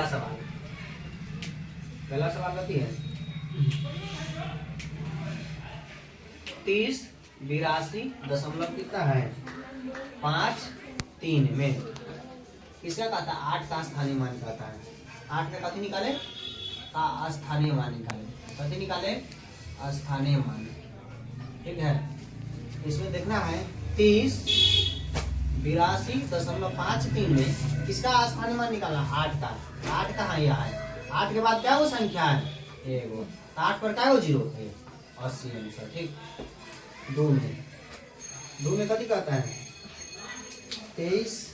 पहला सवाल, पहला सवाल गति है 3082 कितना है 53 में किसका कहता है 8 का स्थानीय मान कहता है। 8 में कथी निकाले का स्थानीय मान निकाले, कथी निकाले स्थानीय मान। ठीक है, इसमें देखना है 3082.53 में किसका स्थानीय मान निकालना 8 का। 8 कहाँ यहाँ है, 8 के बाद क्या वो संख्या है एगो, 8 पर क्या वो 0 है 80 आंसर। ठीक, 2 में कथी कहता है 23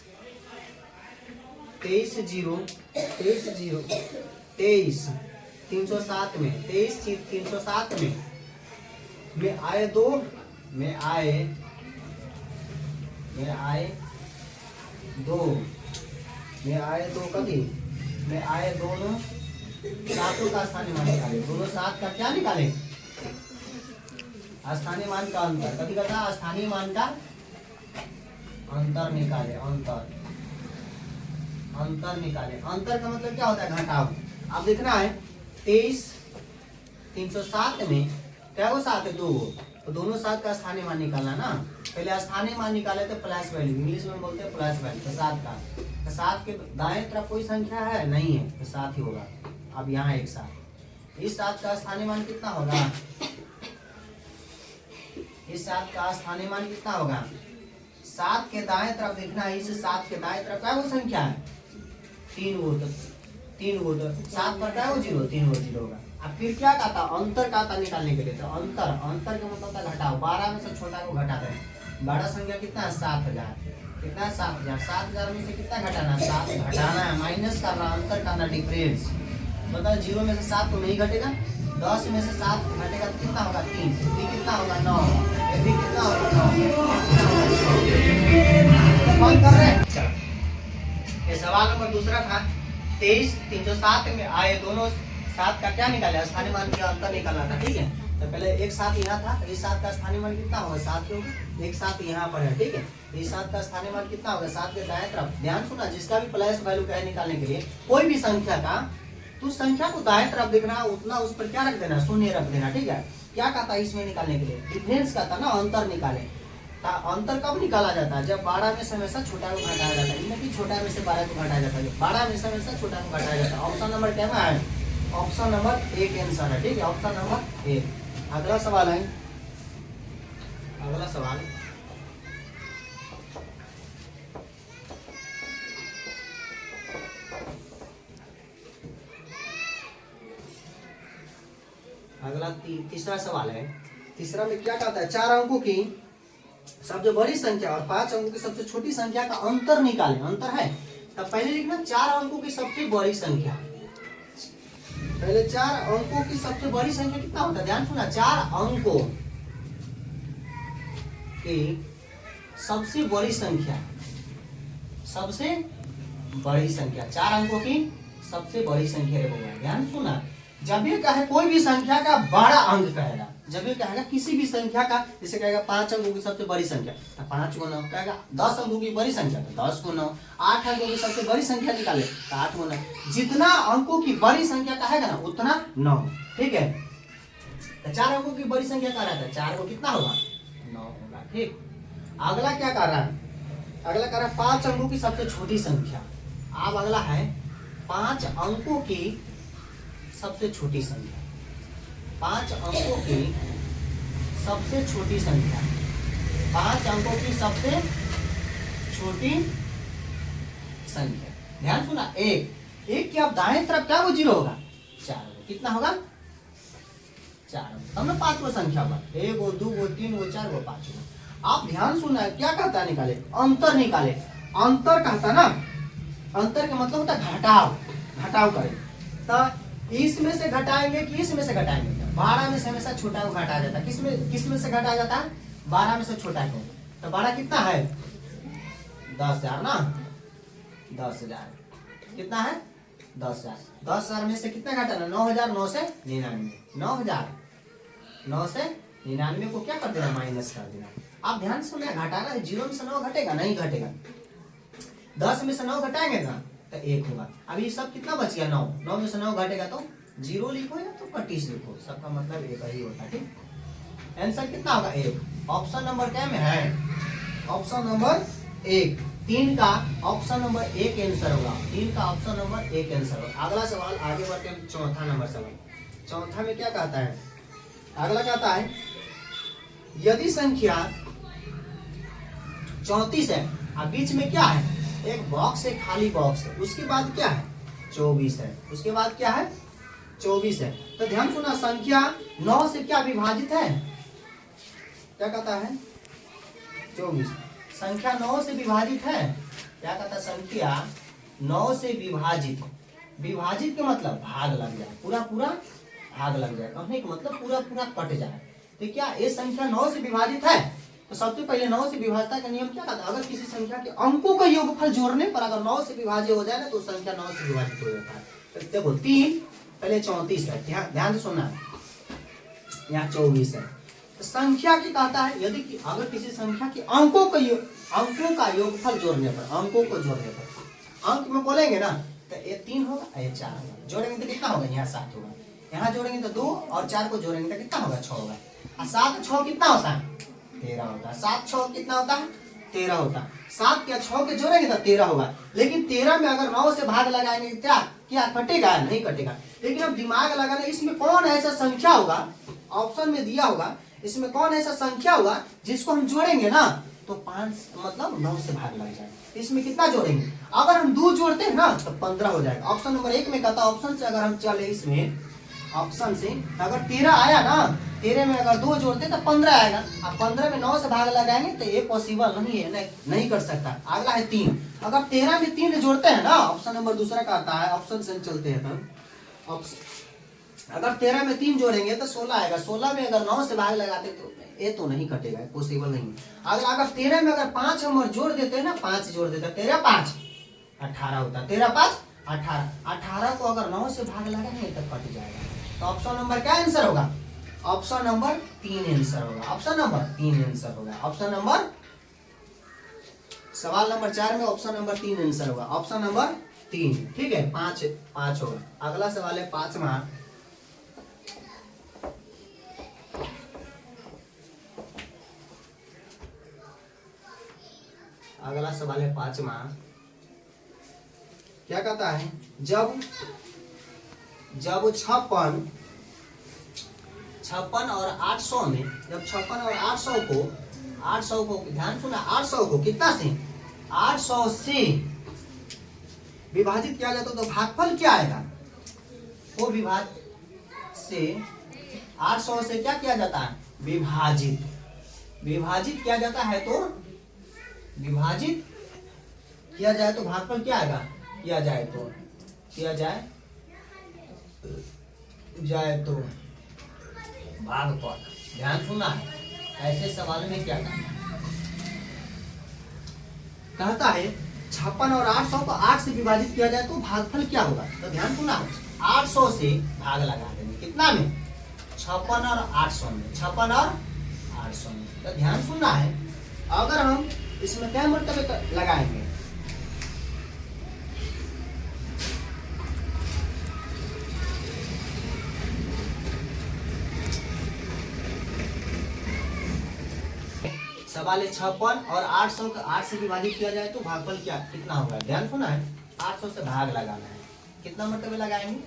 307 में 23 307 में आए 2 में आए 2 कभी में आए दोनों सातों का स्थानीय मान निकाले। दोनों 7 का क्या निकाले स्थानीय मान का अंतर, कभी करना स्थानीय मान का अंतर निकाले। अंतर निकाले, अंतर का मतलब क्या होता है घटाव। अब देखना है 23 307 में क्या वो 7 है 2, तो दोनों 7 का स्थानीय मान निकालना ना। पहले स्थानीय मान निकाले तो प्लस वैल्यू, इंग्लिश में बोलते हैं प्लस वैल्यू। तो 7 का, तो 7 के दाएं तरफ कोई संख्या है नहीं है तो 7 ही होगा। अब यहाँ एक 7, इस 7 का स्थानीय मान कितना होगा, इस 7 का स्थानीय मान कितना होगा 7 के दाएं तरफ देखना है। इस 7 के दाएं तरफ क्या वो संख्या है 3 वो, तो 3 वो, तो 7 पर क्या वो 0, 3 वो 0 होगा। अब फिर क्या कहता अंतर कहता निकालने के लिए, तो अंतर का मतलब था घटाओ। 12 में से छोटा को घटा दें, बड़ा संख्या कितना है 7000, कितना है 7000, 7000 में से कितना घटाना 7 घटाना है, माइनस करना, अंतर करना, डिफरेंस। मतलब 0 में से 7 तो नहीं घटेगा, 10 में से 7 घटेगा तो कितना होगा 3, ये कितना होगा 9, ये भी कितना होगा 9, कौन कर रहे हैं। ये सवाल नंबर दूसरा था 23 307 में आए दोनों 7 का क्या निकाले स्थानीय मान का अंतर निकालना था। ठीक है, तो पहले एक 7 यहाँ था, इस 7 का स्थानीय मान कितना होगा 7 होगा, एक 7 यहाँ पर है। ठीक है, तो इस 7 का स्थानीय मान कितना होगा 7 के दाएं तरफ। ध्यान सुना, जिसका भी प्लस वैल्यू है निकालने के लिए कोई भी संख्या का, तो संख्या को दाएं तरफ देखना, उतना उस पर क्या रख देना, शून्य रख देना। ठीक है, क्या कहता है इसमें निकालने के लिए डिफरेंस कहता ना, अंतर निकाले। अंतर कब निकाला जाता है जब 12 में से हमेशा छोटा को घटाया जाता है, यानी कि छोटा में से 12 को घटाया जाता है, 12 में से हमेशा छोटा को घटाया जाता है। ऑप्शन नंबर क्या है, ऑप्शन नंबर 1 आंसर है। ठीक है, ऑप्शन नंबर 1। अगला सवाल है, अगला सवाल अगला तीसरा सवाल है। तीसरा में क्या कहता है 4 अंकों की सबसे बड़ी संख्या और 5 अंकों की सबसे छोटी संख्या का अंतर निकालें। अंतर है, तब पहले लिखना 4 अंकों की सबसे बड़ी संख्या। पहले 4 अंकों की सबसे बड़ी संख्या कितना होता है, ध्यान सुना, 4 अंकों की सबसे बड़ी संख्या, सबसे बड़ी संख्या 4 अंकों की सबसे बड़ी संख्या रे भैया। ध्यान सुना, जब भी कहे कोई भी संख्या का बड़ा अंक कहेगा, जब भी कहेगा किसी भी संख्या का, जैसे कहेगा 5 अंकों की सबसे बड़ी संख्या तो 5 को 9, कहेगा 10 अंकों की बड़ी संख्या तो 10 को 9, 8 अंकों की सबसे बड़ी संख्या निकाले तो 8 को 9, जितना अंकों की बड़ी संख्या कहेगा ना उतना 9। ठीक है, तो 4 अंकों की बड़ी संख्या कह रहा था, 4 को कितना होगा 9 होगा। ठीक, अगला क्या कर रहा है, अगला कर रहा है 5 अंकों की सबसे छोटी संख्या। अब अगला है 5 अंकों की सबसे छोटी संख्या, 5 अंकों की सबसे छोटी संख्या, 5 अंकों की सबसे छोटी संख्या। ध्यान सुना, एक की अब दाएं तरफ क्या वो 0 होगा 4 होगा, कितना होगा 4, तब ना 5 को संख्या होगा, 1 2 3 4 5। आप ध्यान सुना, क्या कहता है निकाले, अंतर निकाले। अंतर कहता ना, अंतर का मतलब होता है घटाव, घटाव करें। तो इसमें से घटाएंगे कि इसमें से घटाएंगे, 12 में से हमेशा छोटा को घटाया जाता है, किस में से घटाया जाता है 12 में से छोटा को। तो 12 कितना है 10,000 ना, 10,000 कितना है 10,000, 10,000 में से कितना घटाना 9,000, 9 से 99 को क्या कर देना माइनस कर देना। आप ध्यान से घटाना है, 0 में से 9 घटेगा नहीं घटेगा, 10 में से 9 घटाएंगे ना तो 1 होगा। अब ये सब कितना बच गया 9, 9 में से 9 घटेगा तो 0 लिखो या तो 25 लिखो, सबका मतलब एक ही होता है। ठीक, आंसर कितना होगा 1। ऑप्शन नंबर क्या में है, ऑप्शन नंबर 1, 3 का ऑप्शन नंबर 1 आंसर होगा, 3 का ऑप्शन नंबर 1 आंसर होगा। अगला सवाल आगे बढ़ते हैं, चौथा नंबर सवाल। चौथा में क्या कहता है, अगला कहता है यदि संख्या 34 है और बीच में क्या है, एक बॉक्स है, खाली बॉक्स है, उसके बाद क्या है 24 है, उसके बाद क्या है 24 है। तो ध्यान सुना, संख्या 9 से क्या विभाजित है, क्या कहता है 24, संख्या 9 से विभाजित है, क्या कहता है संख्या 9 से विभाजित, विभाजित के मतलब भाग लग जाए, पूरा पूरा भाग लग जाए, कहने का मतलब पूरा पूरा कट जाए। तो क्या ये संख्या 9 से विभाजित है, तो सबसे पहले 9 से विभाजता का नियम क्या कहता है, अगर किसी संख्या के अंकों का योगफल जोड़ने पर अगर 9 से विभाजित हो जाए ना तो संख्या 9 से विभाजित हो जाता है। तो देखो 3 पहले 34 है, ध्यान से सुनना, यहाँ 24 है। तो संख्या की कहता है यदि कि अगर किसी संख्या के अंकों का योगफल जोड़ने पर, अंकों को जोड़ने पर, अंक में बोलेंगे ना तो ये 3 होगा, ये 4 होगा, जोड़ेंगे तो कितना होगा, यहाँ 7 होगा, यहाँ जोड़ेंगे तो 2 और 4 को जोड़ेंगे तो कितना होगा 6 होगा। और 7 6 कितना होता है 13 होता है, 7 6 कितना होता है 13 होता है, 7 या 6 के जोड़ेंगे तो 13 होगा। लेकिन 13 में अगर 9 से भाग लगाएंगे क्या क्या कटेगा, नहीं कटेगा। लेकिन अब दिमाग लगाना, इसमें कौन ऐसा संख्या होगा, ऑप्शन में दिया होगा, इसमें कौन ऐसा संख्या होगा जिसको हम जोड़ेंगे ना तो 5 मतलब 9 से भाग लग जाएगा। इसमें कितना जोड़ेंगे, अगर हम 2 जोड़ते हैं ना तो 15 हो जाएगा। ऑप्शन नंबर 1 में कहता है ऑप्शन से अगर हम चले, इसमें ऑप्शन से अगर 13 आया ना, 13 में अगर 2 जोड़ते तो 15 आएगा, अब 15 में 9 से भाग लगाएंगे तो ये पॉसिबल नहीं है, नहीं कर सकता। अगला है 3, अगर 13 में 3 जोड़ते हैं ना, ऑप्शन नंबर दूसरा का आता है, ऑप्शन से चलते हैं तो अगर 13 में 3 जोड़ेंगे तो 16 आएगा, 16 में अगर 9 से भाग लगाते तो ये तो नहीं कटेगा, पॉसिबल नहीं। अगर 13 में अगर 5 हम जोड़ देते हैं ना, 5 जोड़ देते हैं, 13 5 18 होता है, 13 5 18, 18 को अगर 9 से भाग लगाएंगे तो कट जाएगा। तो ऑप्शन नंबर क्या आंसर होगा, ऑप्शन नंबर 3 आंसर होगा, ऑप्शन नंबर 3 आंसर होगा, ऑप्शन नंबर, सवाल नंबर 4 में ऑप्शन नंबर 3 आंसर होगा, ऑप्शन नंबर 3। ठीक है, 5 होगा। अगला सवाल है 5वां, अगला सवाल है 5वां, क्या कहता है जब 56 और 800 में, जब 56 और 800 को ध्यान सुना, 800 को कितना से 800 से विभाजित किया जाता तो भागफल क्या आएगा, वो विभाजित से 800 से क्या किया जाता है, विभाजित किया जाता है, तो विभाजित किया जाए तो भागफल क्या आएगा, किया जाए तो भागफल। ध्यान सुनना है, ऐसे सवाल में क्या कहता है 56 और 800 को 8 से विभाजित किया जाए तो भागफल क्या होगा। तो ध्यान सुनना, 800 से भाग लगा देंगे, कितना में 56 और 800 में, 56 और 800 में। तो ध्यान सुनना है, अगर हम इसमें क्या मर्तबे लगाएंगे, सवाल है 56 और 800 को 8 से विभाजित किया जाए तो भागफल क्या कितना होगा। ध्यान सुना है, 800 से भाग लगाना है, कितना मर्तबे लगाएंगे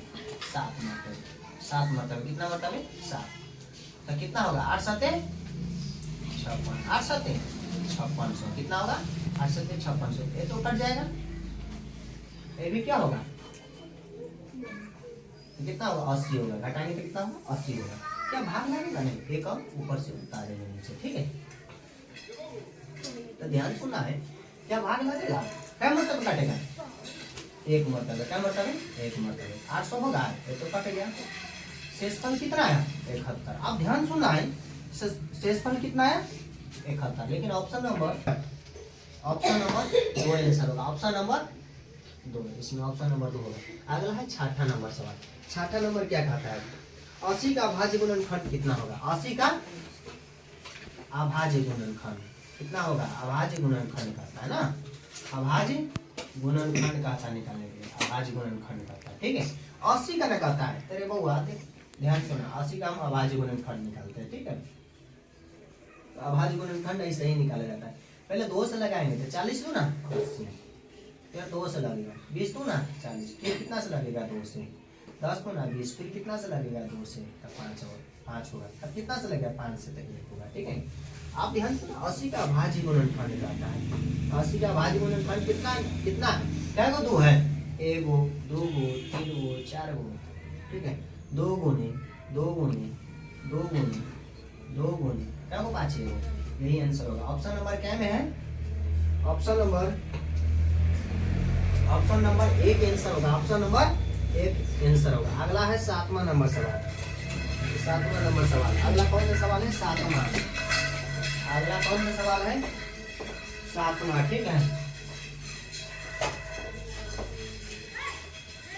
7 मर्तबे, 7 मर्तबे, कितना मर्तबे 7, तो कितना होगा 8 7 56, 8 7 5600, कितना होगा 8 7 5600, ये तो कट जाएगा, ये भी क्या होगा कितना होगा 80 होगा, घटाएंगे तो कितना होगा 80 होगा। क्या भाग लगेगा नहीं, एक और ऊपर से उतारेंगे नीचे, ठीक है। तो ध्यान सुनना है, क्या भाग लगेगा, क्या मतलब कटेगा 1 मरतबे, क्या मरतबे 1 मरतबे, 800 होगा ये तो कट गया, शेषफल कितना है 71। अब ध्यान सुनना है, शेषफल कितना है 71, लेकिन ऑप्शन नंबर 2 आंसर होगा, ऑप्शन नंबर 2, इसमें ऑप्शन नंबर 2 होगा। अगला है 6ठा नंबर सवाल, 6ठा नंबर क्या कहता है 80 का अभाज्य गुणनखंड कितना होगा, 80 का अभाज्य गुणनखंड कितना होगा, अभाज्य गुणनखंड कहता है ना, अभाज्य गुणनखंड कहता है निकालने के लिए, अभाज्य गुणनखंड कहता है। ठीक है, 80 का ना कहता है तेरे बउआ, ध्यान सुना, 80 का हम अभाज्य गुणनखंड निकालते हैं। ठीक है, तो अभाज्य गुणनखंड ऐसे ही निकाला जाता है। पहले 2 से लगाएंगे तो 40 दो ना 80, फिर 2 से लगेगा 20 दो ना 40, फिर कितना से लगेगा 2 से 10 दो ना 20, फिर कितना से लगेगा 2 से, तब 5 होगा, तब कितना से लगेगा 5 से, तक 1 होगा। ठीक है, आप ध्यान से 80 का अभाज्य गुणनखंड रहता है। 80 का अभाज्य गुणनखंड कितना कितना क्या गो 2 है, 1 गो 2 गो 3 गो 4 गो। ठीक है, 2 गुने 2 गुने 2 गुने 2 गुने क्या गो 5 है, यही आंसर होगा। ऑप्शन नंबर क्या में है, ऑप्शन नंबर 1 आंसर होगा। ऑप्शन नंबर 1 आंसर होगा। अगला है 7वां नंबर सवाल। 7वां नंबर सवाल, अगला कौन सा सवाल है, 7वां। अगला कौन सा सवाल है, 7वां। ठीक है,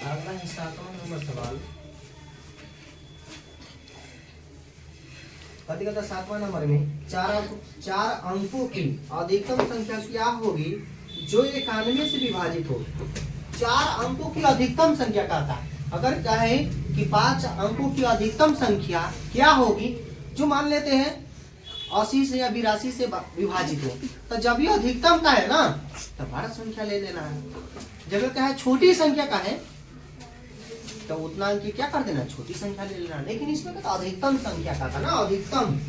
अगला है 7वां नंबर सवाल। कथी कहता है 7वां नंबर में, 4 अंकों की अधिकतम संख्या क्या होगी जो 91 से विभाजित हो। 4 अंकों की अधिकतम संख्या कहता है। अगर कहे कि 5 अंकों की अधिकतम संख्या क्या होगी जो मान लेते हैं 80 से या 82 से विभाजित हो, तो जब ये अधिकतम का है ना तो बड़ा संख्या ले लेना है। जब क्या है छोटी संख्या का है तो उतना अंक क्या कर देना, छोटी संख्या ले लेना। लेकिन इसमें तो अधिकतम संख्या का था ना, अधिकतम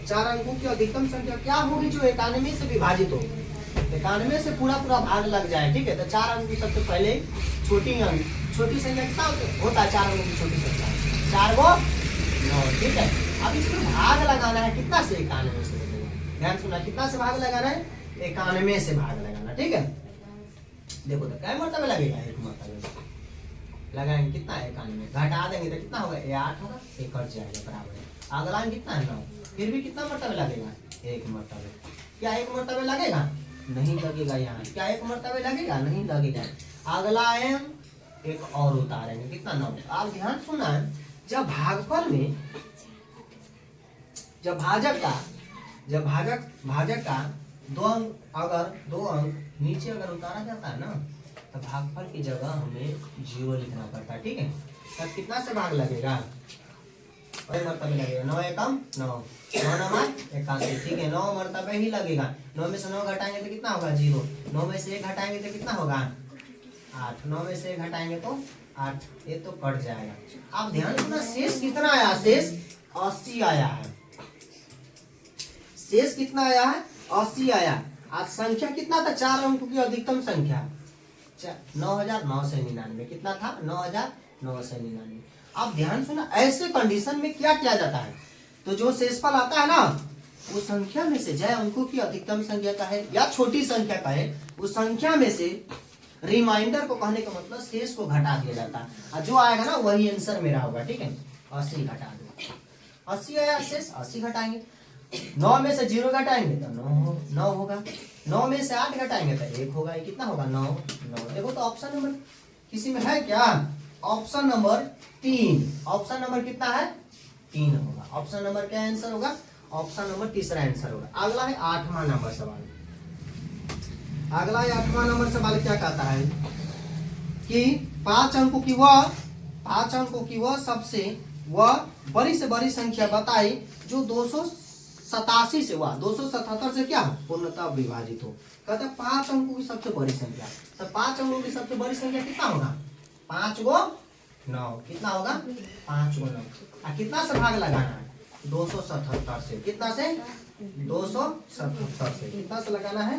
4 अंकों की अधिकतम संख्या क्या होगी जो 91 से विभाजित हो। 91 से पूरा भाग लग जाए। ठीक है, तो 4 अंक की सबसे पहले छोटी संख्या कितना होता है, 4 अंकों की छोटी संख्या 4 गो 9। ठीक है, अब इसमें भाग लगाना है कितना से, 91 से लगेगा। ध्यान सुना, कितना से भाग लगाना है, 91 से भाग लगाना। ठीक है, देखो तो क्या मरतबे लगेगा, 1 मरतबे लगाएंगे कितना है, 91 घटा देंगे तो कितना होगा, 8 होगा, 1 कट जाएगा बराबर है। अगला कितना है 9, फिर भी कितना मरतबे लगेगा, 1 मरतबे। क्या 1 मरतबे लगेगा, नहीं लगेगा। यहाँ क्या 1 मरतबे लगेगा, नहीं लगेगा। अगला है एक और उतारेंगे कितना, 9। आप ध्यान सुना, जब भागफल में जब भाजक का 2 अंक, अगर 2 अंक नीचे अगर उतारा जाता है ना तो भागफल की जगह हमें 0 लिखना पड़ता है। ठीक है, तब कितना से भाग लगेगा, मरतबे लगेगा, 9 एकम 9, 9 नंबर 81। ठीक है, 9 मरतबे ही लगेगा। 9 में से 9 घटाएंगे तो कितना होगा, 0। 9 में से 1 घटाएंगे तो कितना होगा, 8। 9 में से 1 घटाएंगे तो 8, ये तो कट जाएगा। आप ध्यान सुना, शेष कितना आया, शेष 80 आया है। शेष कितना आया है, 80 आया। आज संख्या कितना था, 4 अंकों की अधिकतम संख्या 9,999 कितना था, 9,999। अब ध्यान सुना, ऐसे कंडीशन में क्या किया जाता है, तो जो शेषफल आता है ना उस संख्या में से, चाहे अंकों की अधिकतम संख्या का है या छोटी संख्या का है, उस संख्या में से रिमाइंडर को कहने का मतलब शेष को घटा दिया जाता है, और जो आएगा ना वही आंसर मेरा होगा। ठीक है, 80 घटा दो, 80 आया शेष, 80 घटाएंगे। 9 में से 0 घटाएंगे तो 9 होगा। 9 में से 8 घटाएंगे तो 1 होगा। ये कितना होगा, 9। देखो तो ऑप्शन नंबर किसी में है क्या, ऑप्शन नंबर 3। ऑप्शन नंबर कितना है, 3 होगा। ऑप्शन नंबर क्या आंसर होगा, ऑप्शन नंबर तीसरा आंसर होगा। अगला है 8वां नंबर सवाल। अगला है 8वां नंबर सवाल क्या कहता है कि 5 अंकों की वह सबसे बड़ी से बड़ी संख्या बताई जो 287 से 277 से क्या पूर्णतः विभाजित हो। कहता है 5 अंकों की सबसे बड़ी संख्या, तो 5 अंकों की सबसे बड़ी संख्या कितना होगा, 5 गो 9। कितना होगा, 5 गो 9। कितना से भाग लगाना है, 277 से। कितना से, 277 से। कितना से लगाना है,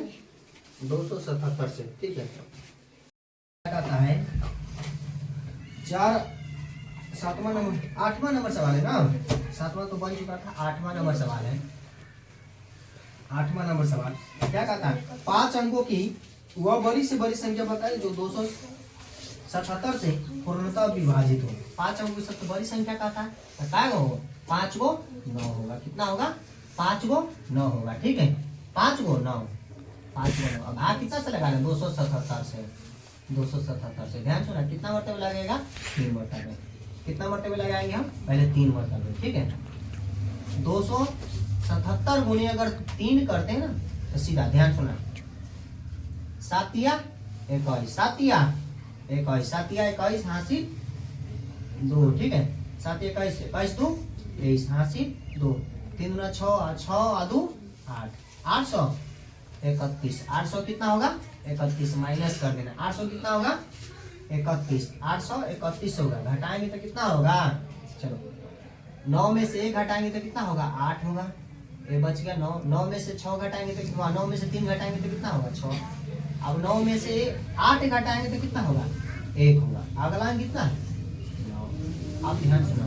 277 से। ठीक है, कहता है 7वां नंबर 8वां नंबर सवाल है ना, 7वां तो बन चुका था, 8वां नंबर सवाल है। 8वां नंबर सवाल क्या कहता है, 5 अंकों की वह बड़ी से बड़ी संख्या बताई जो 277 से पूर्णतः विभाजित हो। 5 अंकों की सबसे बड़ी संख्या का था, क्या होगा, 5 गो 9 होगा। कितना होगा, 5 गो 9 होगा। ठीक है, 5 गो 9, 5 गो 9। अब भाग कितना से लगाना, 277 से। 277 से ध्यान सुना, कितना मरतबे लगेगा, 3 मरतबे। कितना मरतबे लगाएंगे हम, पहले 3 मरतबे। ठीक है, 277 गुने अगर 3 करते हैं ना तो सीधा ध्यान सुना, 7 या 21 सातिया 21 सातिया 21 हासिल 2 ठीक है। 7 21 21 2 23 हासिल 2 3 गुना 6 6 और 2 8 831 800 कितना होगा 31 माइनस कर देना 800 कितना होगा 31 831 होगा घटाएंगे तो कितना होगा चलो 9 में से 1 घटाएंगे तो कितना होगा 8 होगा ये बच गया 9 9 में से 6 घटाएंगे तो कितना 9 में से 3 घटाएंगे तो कितना होगा 6 अब 9 में से 8 घटाएंगे तो कितना होगा 1 होगा अगला कितना 9 आप ध्यान सुनो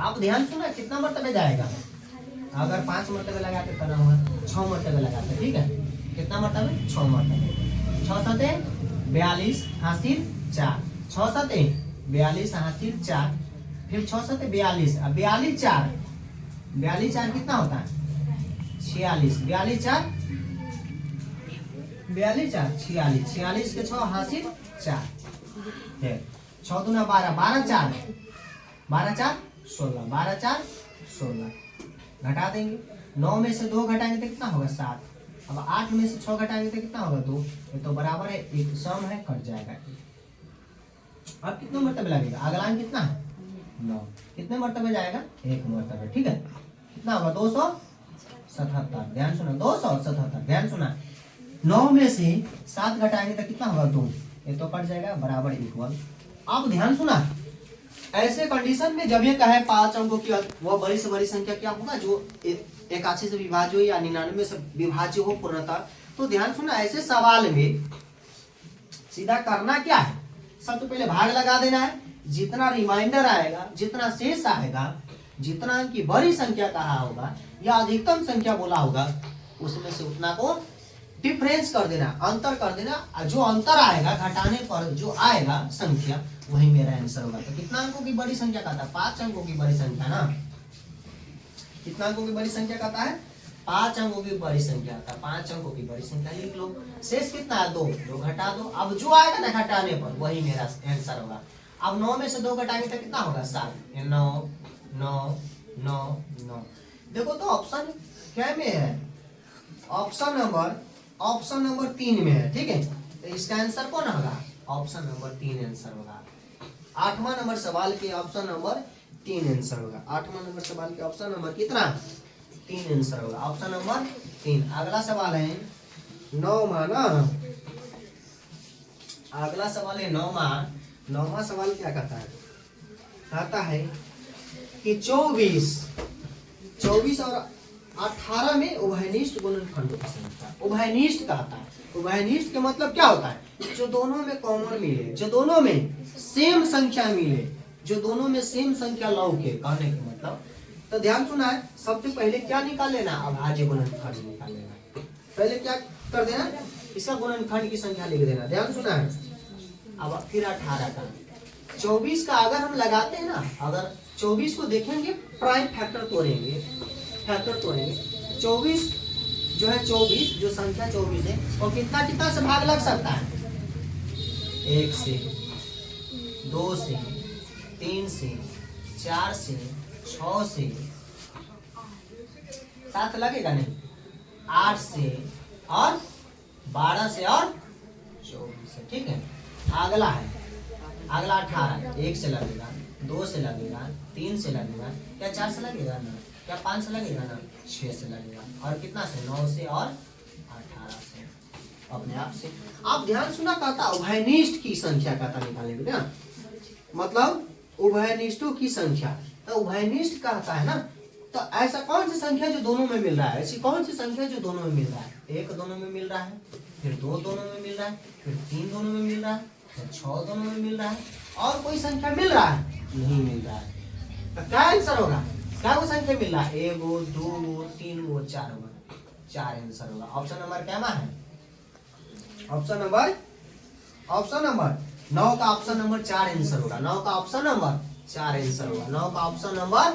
आप ध्यान सुना कितना मरतबे जाएगा अगर 5 मरतबे लगाते तो ना होगा 6 मरतबे लगाते ठीक है कितना मरतबे 6 मरतबे 6 सते 42 हासिल 4 6 सते 42 हासिल 4 फिर 6 सते 42 अब 42 4 कितना होता है 46 42 4 46 के 6 हासिल 4 फिर 6 दूना 12 12 4 16 12 4 16 घटा देंगे 9 में से 2 घटाएंगे तो कितना होगा 7 अब 8 में से 6 घटाएंगे तो कितना होगा 2 ये तो बराबर है एक सम है कट जाएगा अब कितने मरतबे लगेगा अगला कितना है 9 कितने मरतबे जाएगा 1 मरतबे ठीक है कितना होगा 277 ध्यान सुना 277 ध्यान सुना 9 में से 7 घटाएंगे तो कितना होगा 2 ये तो कट जाएगा बराबर इक्वल अब ध्यान सुना ऐसे कंडीशन में जब ये कहे 5 अंकों की वह बड़ी से बड़ी संख्या क्या होगा जो 81 से विभाज्य हो या 99 से विभाज्य हो पूर्णतः तो ध्यान सुना ऐसे सवाल में सीधा करना क्या है सबसे पहले भाग लगा देना है जितना रिमाइंडर आएगा जितना शेष आएगा जितना अंक की बड़ी संख्या कहा होगा या अधिकतम संख्या बोला होगा उसमें से उतना को डिफरेंस कर देना अंतर कर देना जो अंतर आएगा घटाने पर जो आएगा संख्या वही मेरा आंसर होगा तो कितना अंकों की बड़ी संख्या कहता है 5 अंकों की बड़ी संख्या ना कितना अंकों की बड़ी संख्या कहता है 5 अंकों की बड़ी संख्या था 5 अंकों की बड़ी संख्या लिख लो शेष कितना है 2 घटा दो अब जो आएगा ना घटाने पर वही मेरा आंसर होगा अब 9 में से 2 घटाएंगे तो कितना होगा 7 9 9 9 9 देखो तो ऑप्शन क्या में है ऑप्शन नंबर 3 में है ठीक है तो इसका आंसर कौन होगा ऑप्शन नंबर 3 आंसर होगा 8वां नंबर सवाल के ऑप्शन नंबर 3 आंसर होगा 8वां नंबर सवाल के ऑप्शन नंबर कितना 3 आंसर होगा ऑप्शन नंबर 3 अगला सवाल है 9वां ना अगला सवाल है 9वां सवाल क्या कहता है कि 24 और 18 में उभयनिष्ठ गुणनखंड की संख्या उभयनिष्ठ कहता है उभयनिष्ठ के मतलब क्या होता है जो दोनों में कॉमन मिले जो दोनों में सेम संख्या मिले जो दोनों में सेम संख्या लौके कहने के मतलब तो ध्यान सुना है सबसे पहले क्या निकाल लेना अभाज्य गुणनखंड निकाल लेना पहले क्या कर देना इसका गुणनखंड की संख्या लिख देना ध्यान सुना है अब फिर 18 का 24 का अगर हम लगाते हैं ना अगर 24 को देखेंगे प्राइम फैक्टर तोड़ेंगे 24 जो है 24 जो संख्या 24 है और कितना से भाग लग सकता है 1 से 2 से 3 से 4 से 6 से 7 लगेगा नहीं 8 से और 12 से और 24 से ठीक है अगला 18 1 से लगेगा 2 से लगेगा 3 से लगेगा क्या 4 से लगेगा ना क्या 5 से लगेगा ना 6 से लगेगा और कितना से 9 से और 18 से अपने आप से आप ध्यान सुना कहता उभयनिष्ठ की संख्या कहता निकालेंगे ना मतलब उभयनिष्ठों की संख्या तो उभयनिष्ठ कहता है ना तो ऐसा कौन सी संख्या जो दोनों में मिल रहा है ऐसी कौन सी संख्या जो दोनों में मिल रहा है 1 दोनों में मिल रहा है फिर 2 दोनों में मिल रहा है फिर 3 दोनों में मिल रहा है फिर 6 दोनों में मिल रहा है और कोई संख्या मिल रहा है नहीं मिल रहा है तो क्या आंसर होगा क्या वो संख्या मिल रहा है 1 2 3 4 होगा 4 आंसर होगा ऑप्शन नंबर क्या है ऑप्शन नंबर 9 का ऑप्शन नंबर 4 आंसर होगा 9 का ऑप्शन नंबर 4 आंसर होगा 9 का ऑप्शन नंबर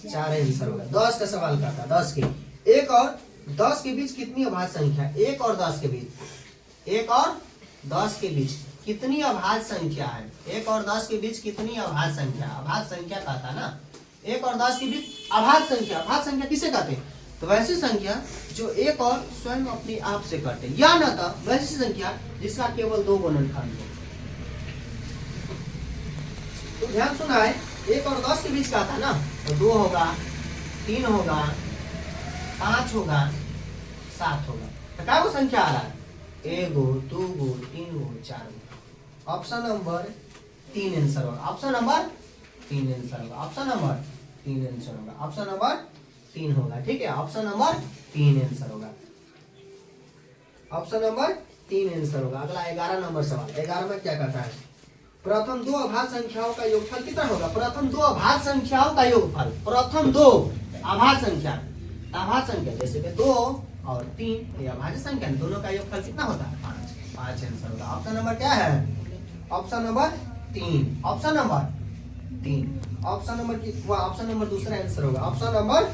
4 आंसर होगा 10 का सवाल करता 10 के 1 और 10 के बीच कितनी अभाज्य संख्या 1 और 10 के बीच 1 और 10 के बीच कितनी अभाज्य संख्या है 1 और 10 के बीच कितनी अभाज्य संख्या कहता ना 1 और 10 के बीच अभाज्य संख्या किसे कहते हैं तो वैसी संख्या जो एक और स्वयं अपने आप से कटे, या न तो वैसी संख्या जिसका केवल 2 गुणनखंड हो। तो ध्यान सुना है, 1 और 10 के बीच का था ना, तो 2 होगा, 3 होगा, 5 होगा, 7 होगा। तो क्या वो संख्या आ रहा है? 1 गो, 2 गो, 3 गो, 4 गो। ऑप्शन नंबर 3 आंसर होगा। ऑप्शन नंबर 3 आंसर होगा। ऑप्शन नंबर 3 आंसर होगा। ऑप्शन नंबर 3 होगा। ठीक है, ऑप्शन नंबर 3 आंसर होगा। ऑप्शन नंबर 3 आंसर होगा। अगला 11 नंबर सवाल। 11 में क्या कहता है? प्रथम 2 अभाज्य संख्याओं का योगफल कितना होगा? प्रथम 2 अभाज्य संख्याओं का योगफल। प्रथम 2 अभाज्य संख्या, अभाज्य संख्या जैसे कि 2 और 3 ये अभाज्य संख्या, दोनों का योगफल कितना होता है? 5 आंसर होगा। ऑप्शन नंबर क्या है? Option number 3। Option number 3। Option number की ऑप्शन नंबर दूसरा आंसर होगा। ऑप्शन नंबर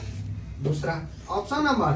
दूसरा। Option number